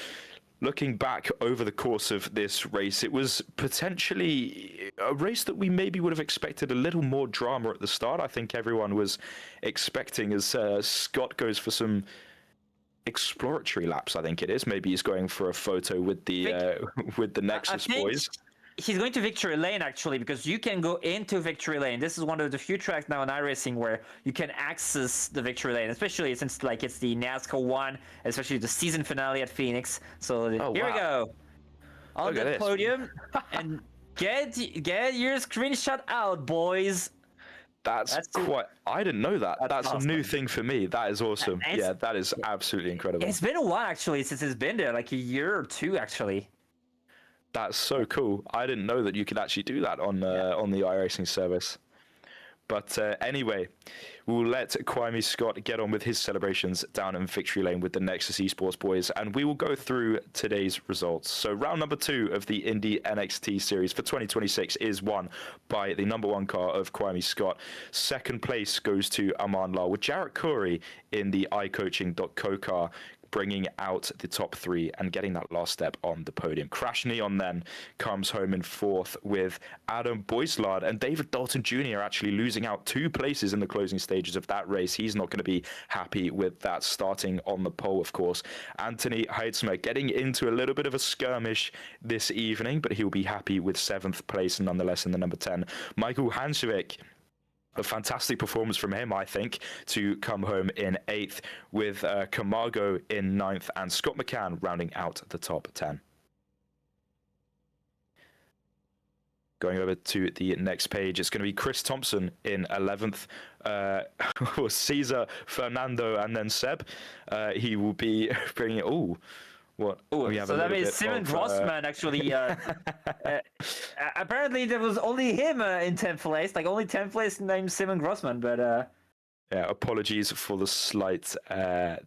looking back over the course of this race, it was potentially a race that we maybe would have expected a little more drama at the start. I think everyone was expecting, as Scott goes for some exploratory laps, I think it is. Maybe he's going for a photo with the Nexus boys. He's going to victory lane, actually, because you can go into victory lane. This is one of the few tracks now in iRacing where you can access the victory lane, especially since it's the NASCAR 1, especially the season finale at Phoenix. So here we go on the podium, and get your screenshot out, boys. That's quite. I didn't know that. That's awesome. A new thing for me. That is awesome. Yeah, that is absolutely incredible. It's been a while, actually, since it's been there, like a year or 2, actually. That's so cool. I didn't know that you could actually do that on the iRacing service. But anyway, we'll let Kwame Scott get on with his celebrations down in victory lane with the Nexus eSports boys, and we will go through today's results. So round number 2 of the IndyNXT series for 2026 is won by the number 1 car of Kwame Scott. Second place goes to Aman Lal with Jarrett Corey in the iCoaching.co car, bringing out the top 3 and getting that last step on the podium. Crash Neon then comes home in 4th with Adam Boislard, and David Dalton Jr. actually losing out 2 places in the closing stages of that race. He's not going to be happy with that, starting on the pole, of course. Anthony Heitzmer getting into a little bit of a skirmish this evening, but he'll be happy with 7th place nonetheless in the number 10. Michael Hansvik, a fantastic performance from him, I think, to come home in 8th, with Camargo in 9th and Scott McCann rounding out the top 10. Going over to the next page, it's going to be Chris Thompson in 11th, Cesar Fernando, and then Seb. He will be bringing it. What? So that means Simon Grossman actually. Apparently, there was only him in 10th place. Like only 10th place named Simon Grossman, but. Yeah, apologies for the slight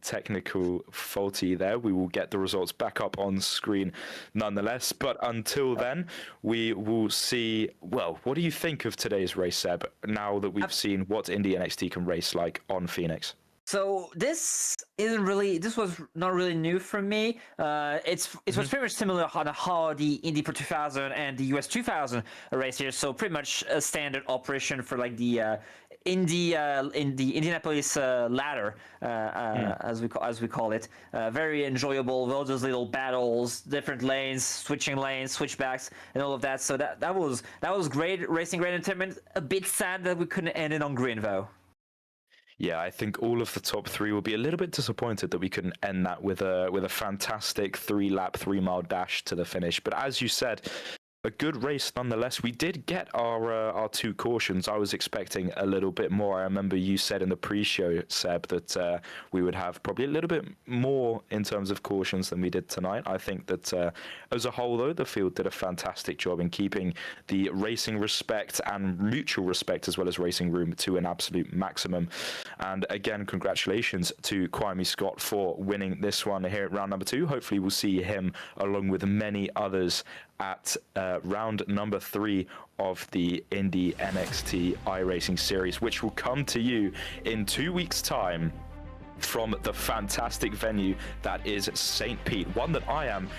technical faulty there. We will get the results back up on screen nonetheless. But until then, we will see. Well, what do you think of today's race, Seb? Now that we've seen what IndyNXT can race like on Phoenix. So this was not really new for me. It was pretty much similar on how the Indy Pro 2000 and the US 2000 race here. So pretty much a standard operation for like the in the Indianapolis ladder, as we call it. Very enjoyable. All those little battles, different lanes, switching lanes, switchbacks, and all of that. So that was great racing, great entertainment. A bit sad that we couldn't end it on green though. Yeah, I think all of the top three will be a little bit disappointed that we couldn't end that with a fantastic 3-lap, 3-mile dash to the finish. But as you said, a good race nonetheless. We did get our 2 cautions. I was expecting a little bit more. I remember you said in the pre-show, Seb, that we would have probably a little bit more in terms of cautions than we did tonight. I think that as a whole, though, the field did a fantastic job in keeping the racing respect and mutual respect as well as racing room to an absolute maximum. And again, congratulations to Kwame Scott for winning this one here at round number 2. Hopefully we'll see him along with many others at round number 3 of the IndyNXT iRacing series, which will come to you in 2 weeks' time from the fantastic venue that is St. Pete, one that I am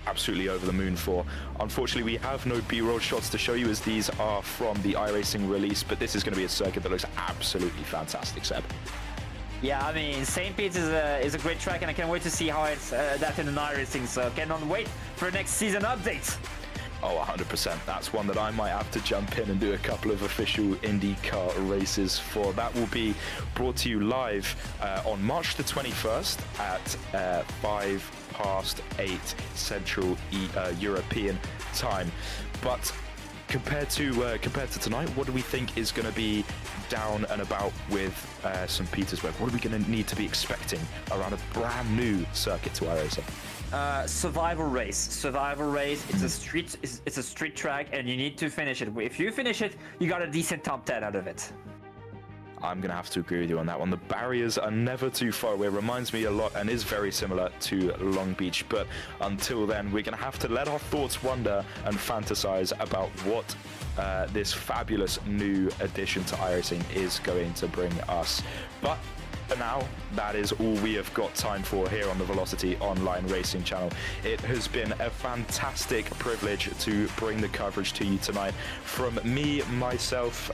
absolutely over the moon for. Unfortunately, we have no B-roll shots to show you as these are from the iRacing release, but this is going to be a circuit that looks absolutely fantastic, Seb. Yeah, I mean, St. Pete is a great track, and I can't wait to see how it's adapted in iRacing, so cannot wait for next season updates. Oh, 100%. That's one that I might have to jump in and do a couple of official IndyCar races for. That will be brought to you live on March the 21st at 8 Central European time. But compared to tonight, what do we think is going to be down and about with St. Petersburg? What are we going to need to be expecting around a brand new circuit to iRacing? Survival race. It's a street track, and you need to finish it. If you finish it, you got a decent top 10 out of it. I'm going to have to agree with you on that one. The barriers are never too far away. It reminds me a lot and is very similar to Long Beach. But until then, we're going to have to let our thoughts wander and fantasize about what this fabulous new addition to iRacing is going to bring us. But for now, that is all we have got time for here on the Velocity Online Racing channel. It has been a fantastic privilege to bring the coverage to you tonight from me, myself,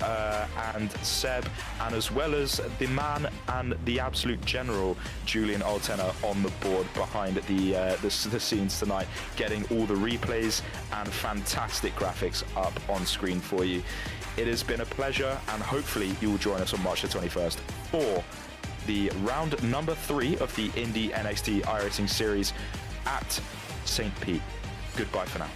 and Seb, and as well as the man and the absolute general, Julian Altena, on the board behind the scenes tonight, getting all the replays and fantastic graphics up on screen for you. It has been a pleasure, and hopefully you will join us on March the 21st for the round number 3 of the IndyNXT iRacing series at St. Pete. Goodbye for now.